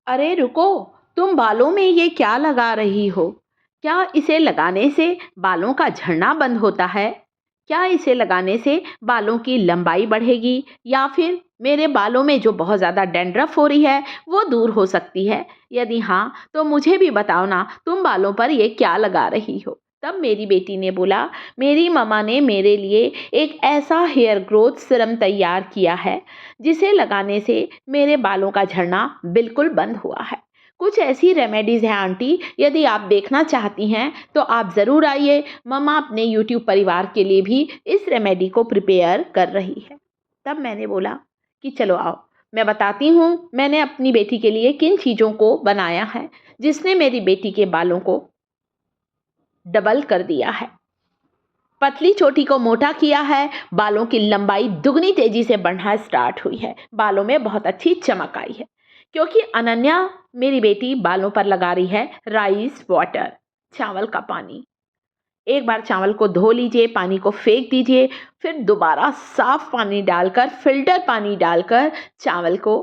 अरे रुको, तुम बालों में ये क्या लगा रही हो? क्या इसे लगाने से बालों का झड़ना बंद होता है? क्या इसे लगाने से बालों की लंबाई बढ़ेगी या फिर मेरे बालों में जो बहुत ज़्यादा डैंड्रफ हो रही है वो दूर हो सकती है? यदि हाँ, तो मुझे भी बताओ ना, तुम बालों पर ये क्या लगा रही हो? तब मेरी बेटी ने बोला, मेरी मम्मा ने मेरे लिए एक ऐसा हेयर ग्रोथ सीरम तैयार किया है जिसे लगाने से मेरे बालों का झड़ना बिल्कुल बंद हुआ है। कुछ ऐसी रेमेडीज़ हैं आंटी, यदि आप देखना चाहती हैं तो आप ज़रूर आइए। मम्मा अपने यूट्यूब परिवार के लिए भी इस रेमेडी को प्रिपेयर कर रही है। तब मैंने बोला कि चलो आओ, मैं बताती हूँ मैंने अपनी बेटी के लिए किन चीज़ों को बनाया है जिसने मेरी बेटी के बालों को डबल कर दिया है। पतली चोटी को मोटा किया है, बालों की लंबाई दुगनी तेजी से बढ़ना स्टार्ट हुई है, बालों में बहुत अच्छी चमक आई है। क्योंकि अनन्या मेरी बेटी बालों पर लगा रही है राइस वाटर, चावल का पानी। एक बार चावल को धो लीजिए, पानी को फेंक दीजिए, फिर दोबारा साफ पानी डालकर, फिल्टर पानी डालकर चावल को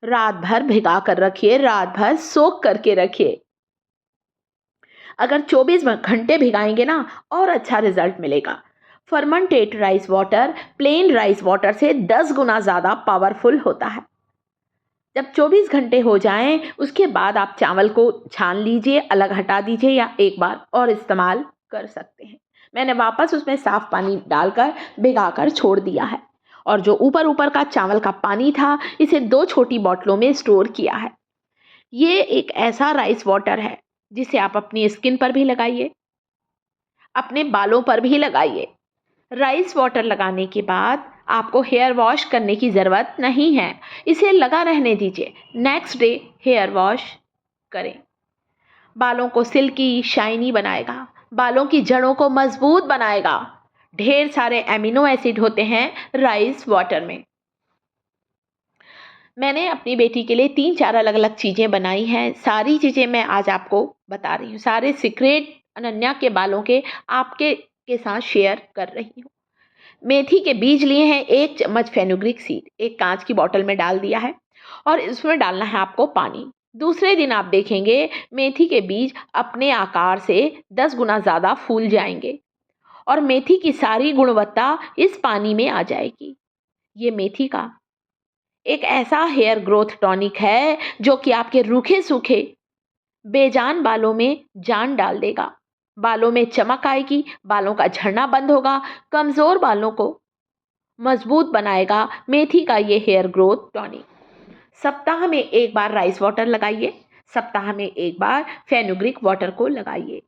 रात भर भिगा कर रखिए, रात भर सोख करके रखिए। अगर 24 घंटे भिगाएंगे ना, और अच्छा रिजल्ट मिलेगा। Fermented rice water plain rice water से 10 गुना ज़्यादा पावरफुल होता है। जब 24 घंटे हो जाएं, उसके बाद आप चावल को छान लीजिए, अलग हटा दीजिए या एक बार और इस्तेमाल कर सकते हैं। मैंने वापस उसमें साफ पानी डालकर भिगाकर छोड़ दिया है, और जो ऊपर ऊपर का चावल का पानी था, इसे 2 छोटी बोतलों में स्टोर किया है। ये एक ऐसा राइस वाटर है जिसे आप अपनी स्किन पर भी लगाइए, अपने बालों पर भी लगाइए। राइस वाटर लगाने के बाद आपको हेयर वॉश करने की ज़रूरत नहीं है, इसे लगा रहने दीजिए। नेक्स्ट डे हेयर वॉश करें। बालों को सिल्की शाइनी बनाएगा, बालों की जड़ों को मजबूत बनाएगा। ढेर सारे एमिनो एसिड होते हैं राइस वाटर में। मैंने अपनी बेटी के लिए 3-4 अलग अलग चीज़ें बनाई हैं, सारी चीज़ें मैं आज आपको बता रही हूँ, सारे सीक्रेट अनन्या के बालों के आपके के साथ शेयर कर रही हूँ। मेथी के बीज लिए हैं, 1 चम्मच फेनुग्रीक सीड एक कांच की बोतल में डाल दिया है, और इसमें डालना है आपको पानी। दूसरे दिन आप देखेंगे मेथी के बीज अपने आकार से 10 गुना ज़्यादा फूल जाएंगे, और मेथी की सारी गुणवत्ता इस पानी में आ जाएगी। ये मेथी का एक ऐसा हेयर ग्रोथ टॉनिक है जो कि आपके रूखे सूखे बेजान बालों में जान डाल देगा। बालों में चमक आएगी, बालों का झड़ना बंद होगा, कमज़ोर बालों को मजबूत बनाएगा मेथी का ये हेयर ग्रोथ टॉनिक। सप्ताह में एक बार राइस वाटर लगाइए, सप्ताह में एक बार फेनुग्रीक वाटर को लगाइए।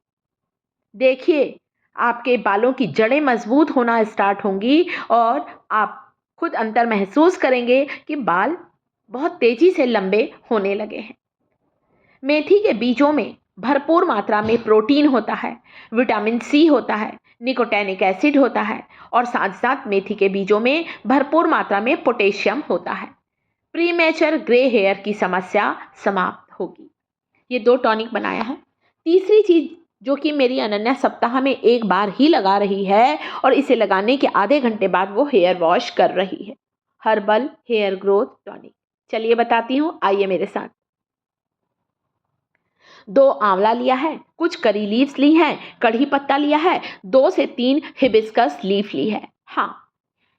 देखिए, आपके बालों की जड़ें मजबूत होना स्टार्ट होंगी, और आप खुद अंतर महसूस करेंगे कि बाल बहुत तेजी से लंबे होने लगे हैं। मेथी के बीजों में भरपूर मात्रा में प्रोटीन होता है, विटामिन सी होता है, निकोटेनिक एसिड होता है, और साथ साथ मेथी के बीजों में भरपूर मात्रा में पोटेशियम होता है। प्रीमेचर ग्रे हेयर की समस्या समाप्त होगी। ये 2 टॉनिक बनाया है। तीसरी चीज़ जो कि मेरी अनन्या सप्ताह में एक बार ही लगा रही है, और इसे लगाने के आधे घंटे बाद वो हेयर वॉश कर रही है, हर्बल हेयर ग्रोथ टॉनिक। चलिए बताती हूँ, आइए मेरे साथ। 2 आंवला लिया है, कुछ करी लीव्स ली हैं, कढ़ी पत्ता लिया है, 2 से 3 हिबिस्कस लीफ ली है। हाँ,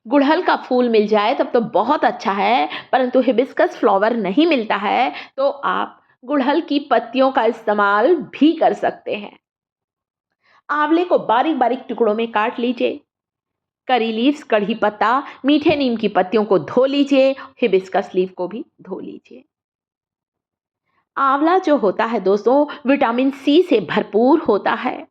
गुड़हल का फूल मिल जाए तब तो बहुत अच्छा है, परंतु हिबिस्कस फ्लावर नहीं मिलता है तो आप गुड़हल की पत्तियों का इस्तेमाल भी कर सकते हैं। आंवले को बारीक बारीक टुकड़ों में काट लीजिए। करी लीव्स, कढ़ी पत्ता, मीठे नीम की पत्तियों को धो लीजिए, हिबिस्कस लीफ को भी धो लीजिए। आंवला जो होता है दोस्तों, विटामिन सी से भरपूर होता है।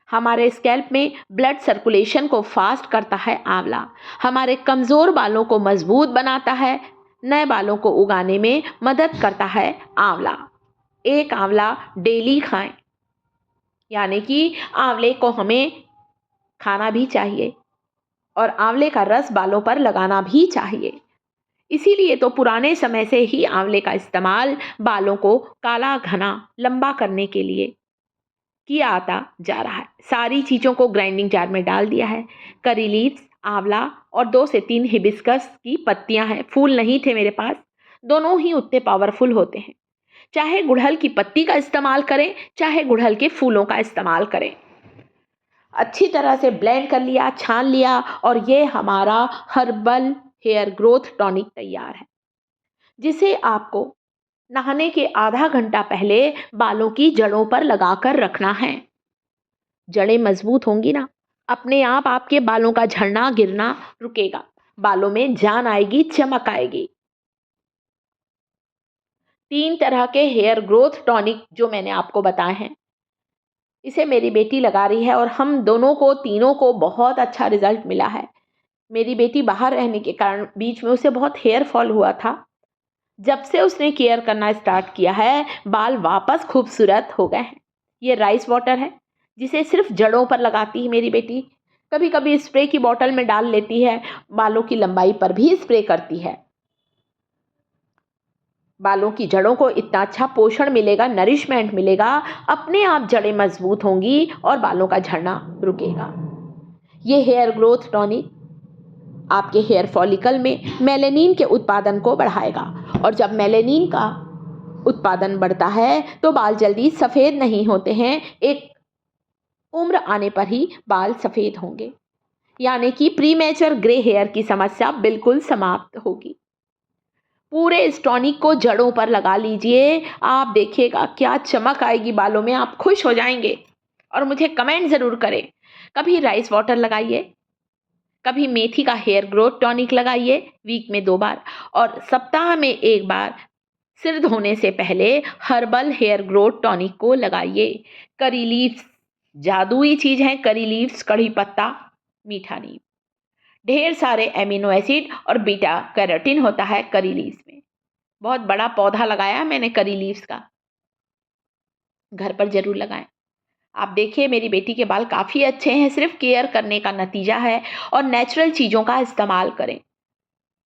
हमारे स्कैल्प में ब्लड सर्कुलेशन को फास्ट करता है आंवला, हमारे कमज़ोर बालों को मजबूत बनाता है, नए बालों को उगाने में मदद करता है आंवला। एक आंवला डेली खाएं, यानी कि आंवले को हमें खाना भी चाहिए, और आंवले का रस बालों पर लगाना भी चाहिए। इसीलिए तो पुराने समय से ही आंवले का इस्तेमाल बालों को काला घना लंबा करने के लिए किया आता जा रहा है। सारी चीज़ों को ग्राइंडिंग जार में डाल दिया है। करी लीव्स, आंवला और 2 से 3 हिबिस्कस की पत्तियां हैं, फूल नहीं थे मेरे पास। दोनों ही उतने पावरफुल होते हैं। चाहे गुड़हल की पत्ती का इस्तेमाल करें, चाहे गुड़हल के फूलों का इस्तेमाल करें। अच्छी तरह से ब्लेंड कर लिया, छान लिया और ये हमारा हर्बल हेयर ग्रोथ टॉनिक तैयार है, जिसे आपको नहाने के आधा घंटा पहले बालों की जड़ों पर लगाकर रखना है। जड़ें मजबूत होंगी ना, अपने आप आपके बालों का झड़ना गिरना रुकेगा, बालों में जान आएगी, चमक आएगी। 3 तरह के हेयर ग्रोथ टॉनिक जो मैंने आपको बताए हैं, इसे मेरी बेटी लगा रही है और हम दोनों को, तीनों को बहुत अच्छा रिजल्ट मिला है। मेरी बेटी बाहर रहने के कारण बीच में उसे बहुत हेयर फॉल हुआ था। जब से उसने केयर करना स्टार्ट किया है, बाल वापस खूबसूरत हो गए हैं। ये राइस वाटर है, जिसे सिर्फ जड़ों पर लगाती है मेरी बेटी। कभी कभी स्प्रे की बोतल में डाल लेती है, बालों की लंबाई पर भी स्प्रे करती है। बालों की जड़ों को इतना अच्छा पोषण मिलेगा, नरिशमेंट मिलेगा, अपने आप जड़ें मजबूत होंगी और बालों का झड़ना रुकेगा। ये हेयर ग्रोथ टॉनिक आपके हेयर फॉलिकल में मेलेनिन के उत्पादन को बढ़ाएगा, और जब मेलेनिन का उत्पादन बढ़ता है तो बाल जल्दी सफ़ेद नहीं होते हैं। एक उम्र आने पर ही बाल सफ़ेद होंगे, यानी कि प्रीमेचर ग्रे हेयर की समस्या बिल्कुल समाप्त होगी। पूरे इस टॉनिक को जड़ों पर लगा लीजिए, आप देखिएगा क्या चमक आएगी बालों में, आप खुश हो जाएंगे। और मुझे कमेंट ज़रूर करें। कभी राइस वाटर लगाइए, कभी मेथी का हेयर ग्रोथ टॉनिक लगाइए वीक में 2 बार, और सप्ताह में 1 बार सिर धोने से पहले हर्बल हेयर ग्रोथ टॉनिक को लगाइए। करी लीव्स जादुई चीज़ है। करी लीव्स, कड़ी पत्ता, मीठा नीम, ढेर सारे एमिनो एसिड और बीटा कैरोटीन होता है करी लीव्स में। बहुत बड़ा पौधा लगाया है मैंने करी लीव्स का, घर पर जरूर लगाएं। आप देखिए मेरी बेटी के बाल काफ़ी अच्छे हैं, सिर्फ केयर करने का नतीजा है। और नेचुरल चीज़ों का इस्तेमाल करें,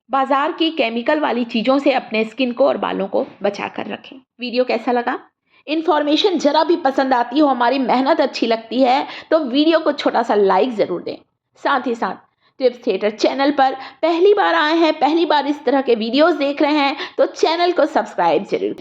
बाजार की केमिकल वाली चीज़ों से अपने स्किन को और बालों को बचा कर रखें। वीडियो कैसा लगा? इन्फॉर्मेशन ज़रा भी पसंद आती हो, हमारी मेहनत अच्छी लगती है तो वीडियो को छोटा सा लाइक ज़रूर दें। साथ ही साथ टिप्स थिएटर चैनल पर पहली बार आए हैं, पहली बार इस तरह के वीडियोस देख रहे हैं तो चैनल को सब्सक्राइब जरूर करें।